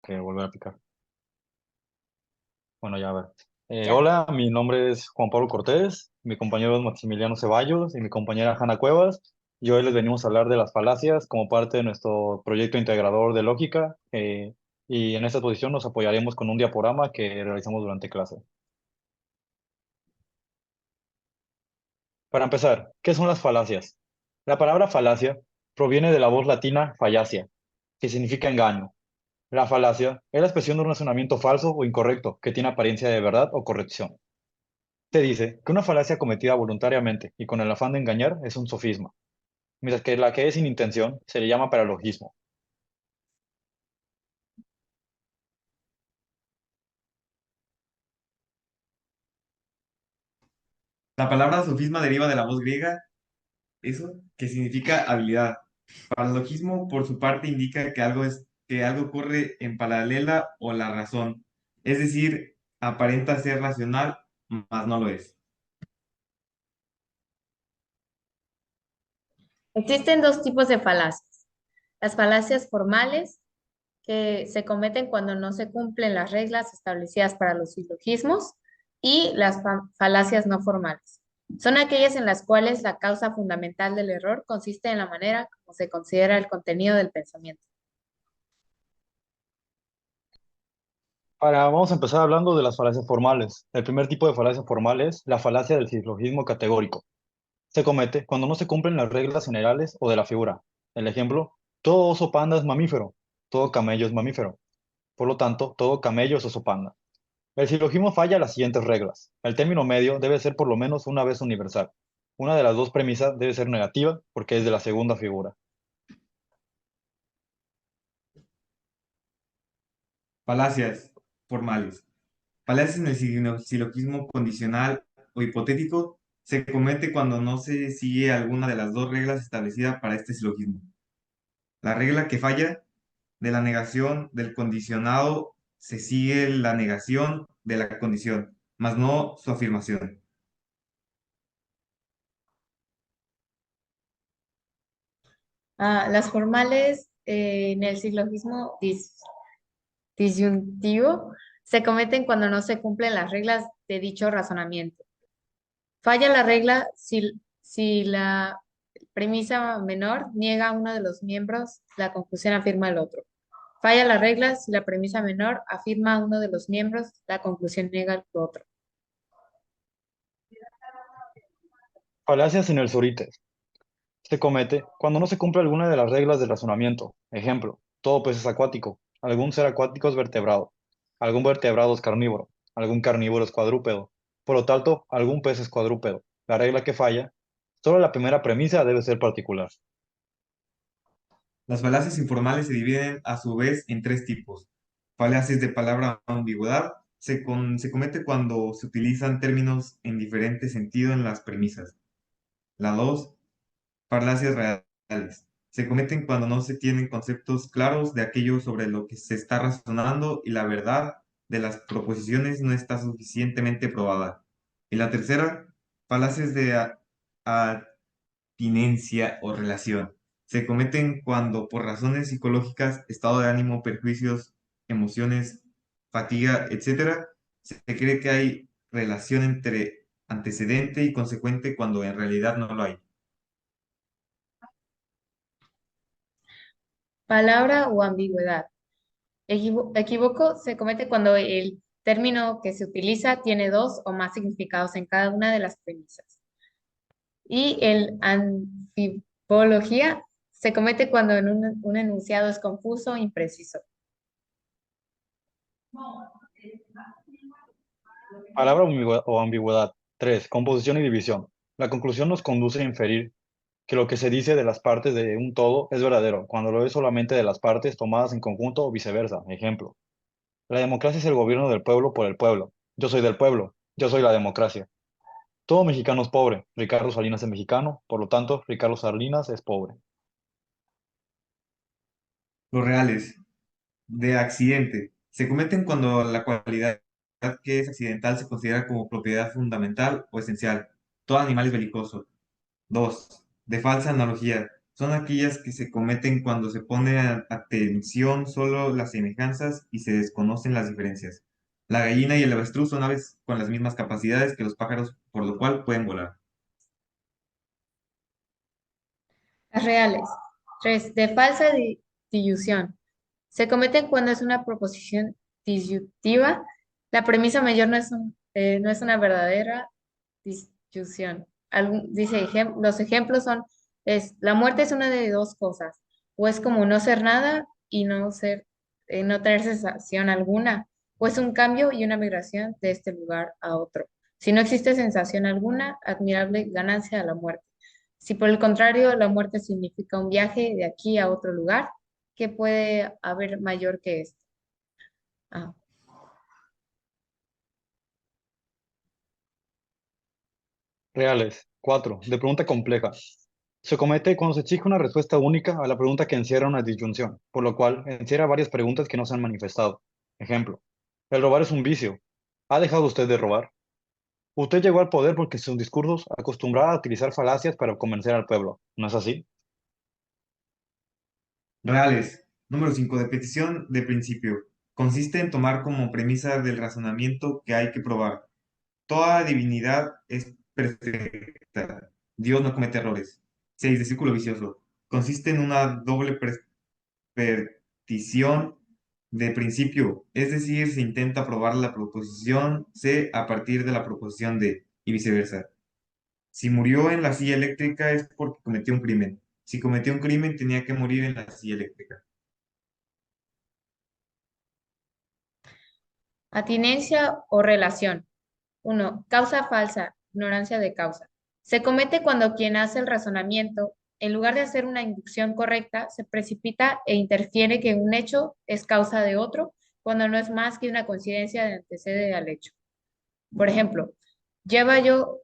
Que volver a picar. Bueno, ya a ver. Ya. Hola, mi nombre es Juan Pablo Cortés, mi compañero es Maximiliano Ceballos y mi compañera Hanna Cuevas. Y hoy les venimos a hablar de las falacias como parte de nuestro proyecto integrador de lógica. Y en esta posición nos apoyaremos con un diaporama que realizamos durante clase. Para empezar, ¿qué son las falacias? La palabra falacia proviene de la voz latina fallacia, que significa engaño. La falacia es la expresión de un razonamiento falso o incorrecto que tiene apariencia de verdad o corrección. Se dice que una falacia cometida voluntariamente y con el afán de engañar es un sofisma, mientras que la que es sin intención se le llama paralogismo. La palabra sofisma deriva de la voz griega, eso, que significa habilidad. Paralogismo, por su parte, indica que algo corre en paralela o la razón, es decir, aparenta ser racional, mas no lo es. Existen dos tipos de falacias. Las falacias formales, que se cometen cuando no se cumplen las reglas establecidas para los silogismos, y las falacias no formales. Son aquellas en las cuales la causa fundamental del error consiste en la manera como se considera el contenido del pensamiento. Vamos a empezar hablando de las falacias formales. El primer tipo de falacia formal es la falacia del silogismo categórico. Se comete cuando no se cumplen las reglas generales o de la figura. El ejemplo, todo oso panda es mamífero, todo camello es mamífero. Por lo tanto, todo camello es oso panda. El silogismo falla las siguientes reglas. El término medio debe ser por lo menos una vez universal. Una de las dos premisas debe ser negativa porque es de la segunda figura. Falacias formales. Falacias en el silogismo condicional o hipotético se comete cuando no se sigue alguna de las dos reglas establecidas para este silogismo. La regla que falla de la negación del condicionado se sigue la negación de la condición, mas no su afirmación. Las formales en el silogismo disyuntivo se cometen cuando no se cumplen las reglas de dicho razonamiento. Falla la regla si la premisa menor niega a uno de los miembros, la conclusión afirma el otro. Falla la regla si la premisa menor afirma a uno de los miembros, la conclusión niega al otro. Falacias en el sorites. Se comete cuando no se cumple alguna de las reglas del razonamiento. Ejemplo, todo pez es acuático, algún ser acuático es vertebrado, algún vertebrado es carnívoro, algún carnívoro es cuadrúpedo. Por lo tanto, algún pez es cuadrúpedo. La regla que falla, solo la primera premisa debe ser particular. Las falacias informales se dividen a su vez en tres tipos. Falacias de palabra o ambigüedad se comete cuando se utilizan términos en diferente sentido en las premisas. La dos, falacias reales. Se cometen cuando no se tienen conceptos claros de aquello sobre lo que se está razonando y la verdad de las proposiciones no está suficientemente probada. Y la tercera, falacias de atinencia o relación. Se cometen cuando por razones psicológicas, estado de ánimo, perjuicios, emociones, fatiga, etcétera, se cree que hay relación entre antecedente y consecuente cuando en realidad no lo hay. Palabra o ambigüedad. Equívoco se comete cuando el término que se utiliza tiene dos o más significados en cada una de las premisas. Y el anfipología se comete cuando un enunciado es confuso o impreciso. Palabra o ambigüedad. 3. Composición y división. La conclusión nos conduce a inferir que lo que se dice de las partes de un todo es verdadero, cuando lo es solamente de las partes tomadas en conjunto o viceversa. Ejemplo, la democracia es el gobierno del pueblo por el pueblo. Yo soy del pueblo. Yo soy la democracia. Todo mexicano es pobre. Ricardo Salinas es mexicano, por lo tanto, Ricardo Salinas es pobre. Los reales, de accidente, se cometen cuando la cualidad que es accidental se considera como propiedad fundamental o esencial. Todo animal es belicoso. 2. De falsa analogía. Son aquellas que se cometen cuando se pone atención solo las semejanzas y se desconocen las diferencias. La gallina y el avestruz son aves con las mismas capacidades que los pájaros, por lo cual pueden volar. Las reales. 3. De falsa disyunción. Se cometen cuando es una proposición disyuntiva. La premisa mayor no es una verdadera disyunción. Los ejemplos son, la muerte es una de dos cosas, o es como no ser nada y no tener sensación alguna, o es un cambio y una migración de este lugar a otro. Si no existe sensación alguna, admirable ganancia a la muerte. Si por el contrario la muerte significa un viaje de aquí a otro lugar, ¿qué puede haber mayor que esto? Ah, Reales. 4. De pregunta compleja. Se comete cuando se exige una respuesta única a la pregunta que encierra una disyunción, por lo cual encierra varias preguntas que no se han manifestado. Ejemplo, el robar es un vicio. ¿Ha dejado usted de robar? Usted llegó al poder porque sus discursos acostumbraba a utilizar falacias para convencer al pueblo. ¿No es así? Reales. Número 5. De petición de principio. Consiste en tomar como premisa del razonamiento que hay que probar. Toda divinidad es perfecta. Dios no comete errores. 6. De círculo vicioso. Consiste en una doble petición de principio, es decir, se intenta probar la proposición C a partir de la proposición D y viceversa. Si murió en la silla eléctrica es porque cometió un crimen. Si cometió un crimen tenía que morir en la silla eléctrica. Atinencia o relación. 1. Causa falsa, ignorancia de causa. Se comete cuando quien hace el razonamiento, en lugar de hacer una inducción correcta, se precipita e interfiere que un hecho es causa de otro, cuando no es más que una coincidencia de antecede al hecho. Por ejemplo, llevaba yo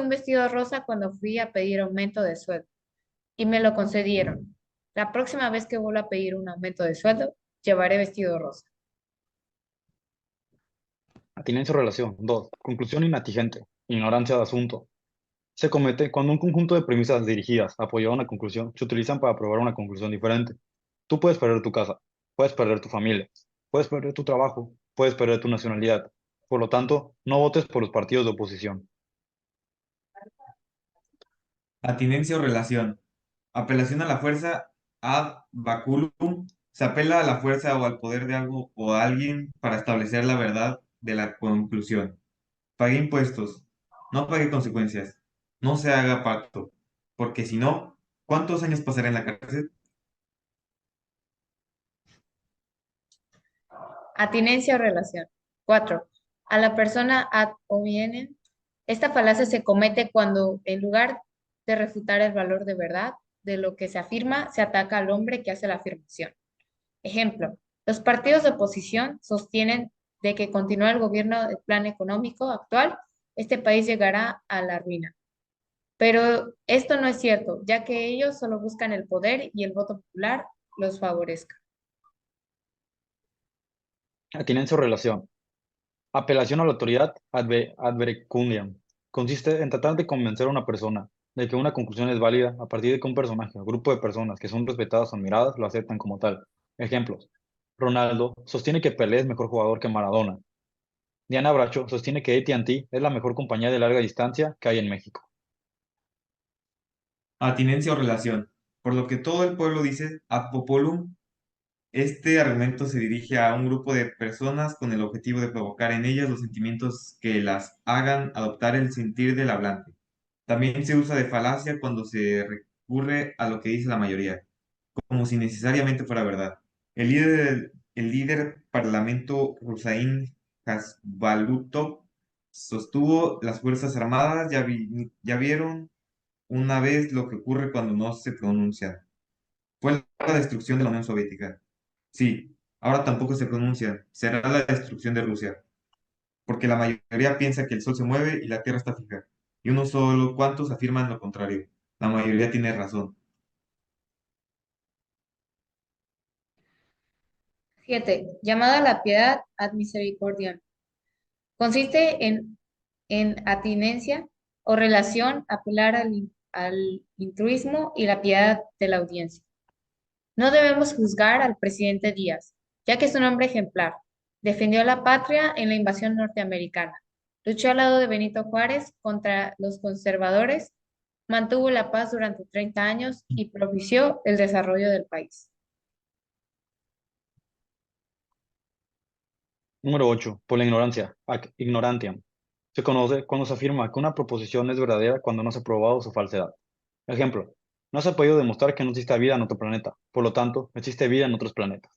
un vestido rosa cuando fui a pedir aumento de sueldo y me lo concedieron. La próxima vez que vuelva a pedir un aumento de sueldo, llevaré vestido rosa. Atinencia o relación. 2. Conclusión inatigente. Ignorancia de asunto. Se comete cuando un conjunto de premisas dirigidas a apoyar una conclusión se utilizan para probar una conclusión diferente. Tú puedes perder tu casa, puedes perder tu familia, puedes perder tu trabajo, puedes perder tu nacionalidad. Por lo tanto, no votes por los partidos de oposición. Atinencia o relación. Apelación a la fuerza ad baculum. Se apela a la fuerza o al poder de algo o a alguien para establecer la verdad de la conclusión. Pague impuestos, no pague consecuencias, no se haga pacto, porque si no, ¿cuántos años pasará en la cárcel? Atinencia o relación. 4. A la persona ad hominem. Esta falacia se comete cuando, en lugar de refutar el valor de verdad de lo que se afirma, se ataca al hombre que hace la afirmación. Ejemplo, los partidos de oposición sostienen de que continúa el gobierno del plan económico actual, este país llegará a la ruina. Pero esto no es cierto, ya que ellos solo buscan el poder y el voto popular los favorezca. Atinencia o relación. Apelación a la autoridad ad verecundiam. Consiste en tratar de convencer a una persona de que una conclusión es válida a partir de que un personaje o grupo de personas que son respetadas o admiradas lo aceptan como tal. Ejemplos. Ronaldo sostiene que Pelé es mejor jugador que Maradona. Diana Bracho sostiene que AT&T es la mejor compañía de larga distancia que hay en México. Atinencia o relación. Por lo que todo el pueblo dice ad populum, este argumento se dirige a un grupo de personas con el objetivo de provocar en ellas los sentimientos que las hagan adoptar el sentir del hablante. También se usa de falacia cuando se recurre a lo que dice la mayoría, como si necesariamente fuera verdad. El líder parlamento Hussein Hasbalutov sostuvo: las Fuerzas Armadas ya vieron una vez lo que ocurre cuando no se pronuncia. Fue la destrucción de la Unión Soviética. Sí, ahora tampoco se pronuncia. Será la destrucción de Rusia, porque la mayoría piensa que el sol se mueve y la tierra está fija, y unos solo cuantos afirman lo contrario. La mayoría tiene razón. 7. Llamada a la piedad ad misericordiam. Consiste en atinencia o relación, apelar al al altruismo y la piedad de la audiencia. No debemos juzgar al presidente Díaz, ya que es un hombre ejemplar. Defendió a la patria en la invasión norteamericana. Luchó al lado de Benito Juárez contra los conservadores, mantuvo la paz durante 30 años y propició el desarrollo del país. Número 8. Por la ignorancia, ac ignorantiam. Se conoce cuando se afirma que una proposición es verdadera cuando no se ha probado su falsedad. Ejemplo, no se ha podido demostrar que no existe vida en otro planeta, por lo tanto, existe vida en otros planetas.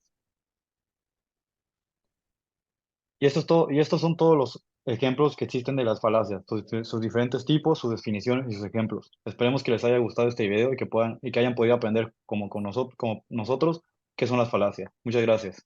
Y esto es todo, y estos son todos los ejemplos que existen de las falacias, sus diferentes tipos, sus definiciones y sus ejemplos. Esperemos que les haya gustado este video y que hayan podido aprender como nosotros qué son las falacias. Muchas gracias.